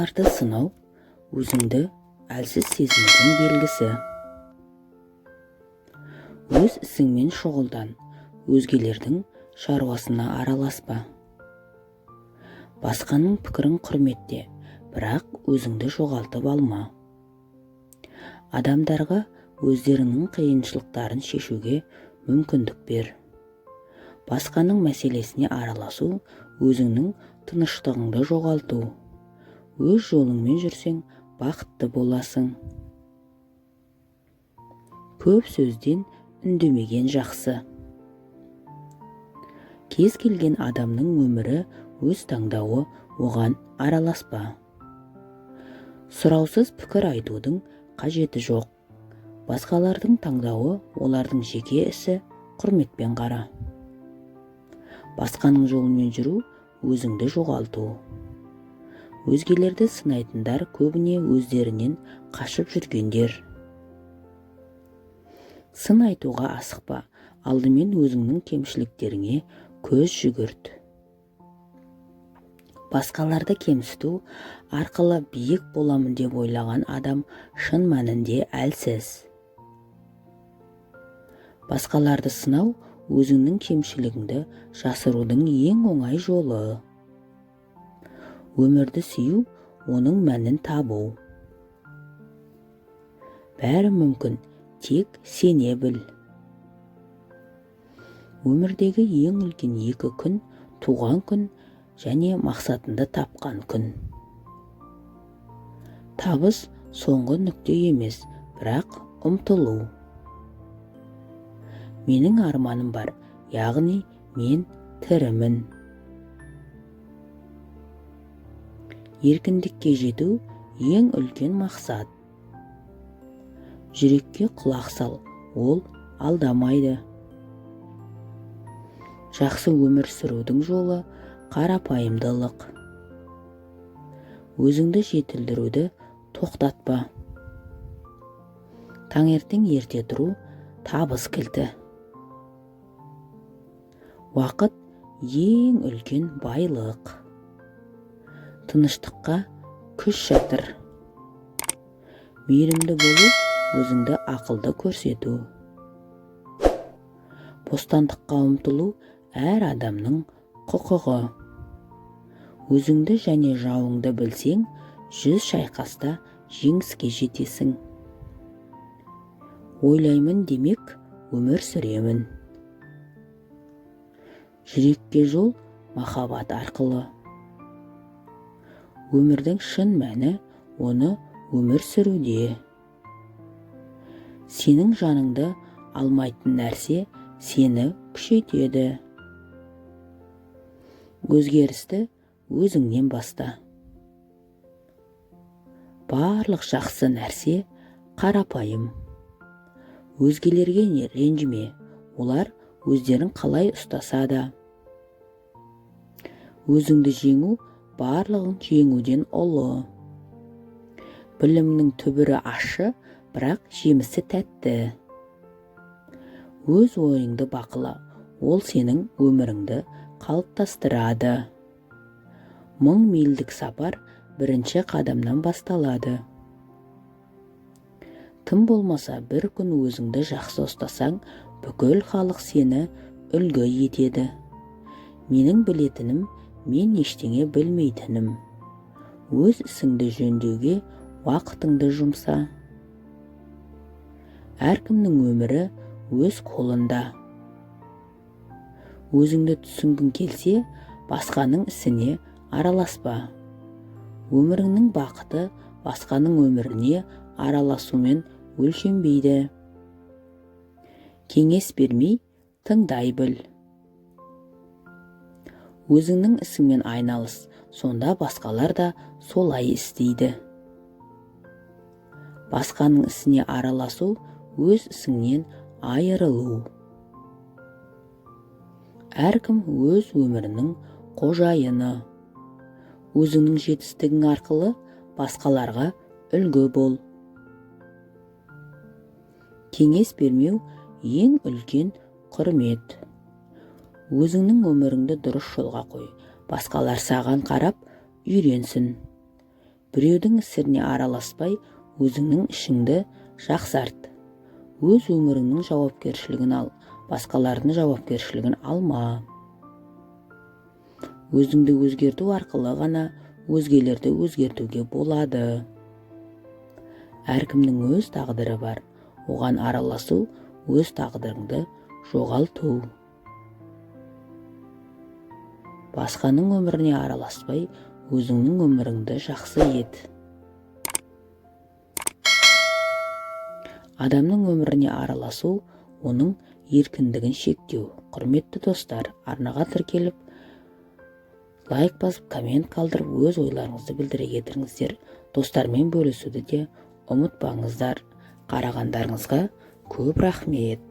Басқаларды сынау өзіңді әлсіз сезінудің белгісі. Өз ісіңмен шұғылдан, өзгелердің шаруасына араласпа. Басқаның пікірін құрметте, бірақ өзіңді жоғалтып алма. Адамдарға өздерінің қиыншылықтарын шешуге мүмкіндік бер. Басқаның мәселесіне араласу өзіңнің тыныштығыңды жоғалту. Өз жолыңмен жүрсең, бақытты боласың. Көп сөзден үндемеген жақсы. Кез келген адамның өмірі өз таңдауы, оған араласпа. Сұраусыз пікір айтудың қажеті жоқ. Басқалардың таңдауы олардың жеке ісі, құрметпен қара. Басқаның жолымен жүру өзіңді жоғалту. Өзгелерді сынайтындар көбіне өздерінен қашып жүргендер. Сын айтуға асықпа, алдымен өзіңнің кемшіліктеріңе көз жүгірт. Басқаларды кемсіту арқылы биік боламын деп ойлаған адам шын мәнінде әлсіз. Басқаларды сынау өзіңнің кемшілігіңді жасырудың ең оңай жолы. Өмірді сүю, оның мәнін табу. Бәрі мүмкін, тек сене біл. Өмірдегі ең үлкен екі күн, туған күн және мақсатыңды тапқан күн. Табыс соңғы нүкте емес, бірақ ұмтылу. Менің арманым бар, яғни мен тірімін. Еркіндікке жету ең үлкен мақсат. Жүрекке құлақ сал, ол алдамайды. Жақсы өмір сүрудің жолы қарапайымдылық. Өзіңді жетілдіруді тоқтатпа. Таңертең ерте тұру табыс кілті. Уақыт ең үлкен байлық. Тыныштыққа күш жатыр. Мейірімді болу, өзіңді ақылды көрсету. Бостандыққа ұмтылу әр адамның құқығы. Өзіңді және жауыңды білсең, 100 шайқаста жеңіске жетесің. Ойлаймын демек, өмір сүремін. Жүрекке жол махаббат арқылы. Өмірдің шын мәні оны өмір сүруде. Сенің жаныңды алмайтын нәрсе сені күшейтеді. Өзгерісті өзіңнен баста. Барлық жақсы нәрсе қарапайым. Өзгелерге ренжіме, олар өздерін қалай ұстаса да. Өзіңді жеңу барлығын жеңуден ұлы. Білімнің түбірі ащы, бірақ жемісі тәтті. Өз ойыңды бақыла, ол сенің өміріңді қалыптастырады. 1000 мильдік сапар бірінші қадамнан басталады. Тым болмаса бір күн өзіңді жақсы ұстасаң, бүкіл халық сені үлгі етеді. Менің білетінім, мен ештеңе білмейтінім. Өз ісіңді жөндеуге уақытыңды жұмса. Әркімнің өмірі өз қолында. Өзіңді түсінгің келсе, басқаның ісіне араласпа. Өміріңнің бақыты басқаның өміріне араласумен өлшенбейді. Кеңес бермей, тыңдай біл. Өзіңнің ісіңмен айналыс, сонда басқалар да солай істейді. Басқаның ісіне араласу, өз ісіңнен айырылу. Әркім өз өмірінің қожайыны. Өзіңнің жетістігің арқылы басқаларға үлгі бол. Кеңес бермеу ең үлкен құрмет. Өзіңнің өміріңді дұрыс жолға қой. Басқалар саған қарап үйренсін. Біреудің ісіне араласпай, өзіңнің ішіңді жақсарт. Өз өміріңнің жауапкершілігін ал, басқалардың жауапкершілігін алма. Өзіңді өзгерту арқылы ғана өзгелерді өзгертуге болады. Әркімнің өз тағдыры бар. Оған араласу өз тағдырыңды жоғалту. Басқаның өміріне араласпай, өзіңнің өміріңді жақсы ет. Адамның өміріне араласу, оның еркіндігін шектеу. Құрметті достар, арнаға тіркеліп, лайк басып, коммент қалдырып, өз ойларыңызды білдіре кетіріңіздер. Достармен бөлісуді де ұмытпаңыздар. Қарағандарыңызға көп рахмет.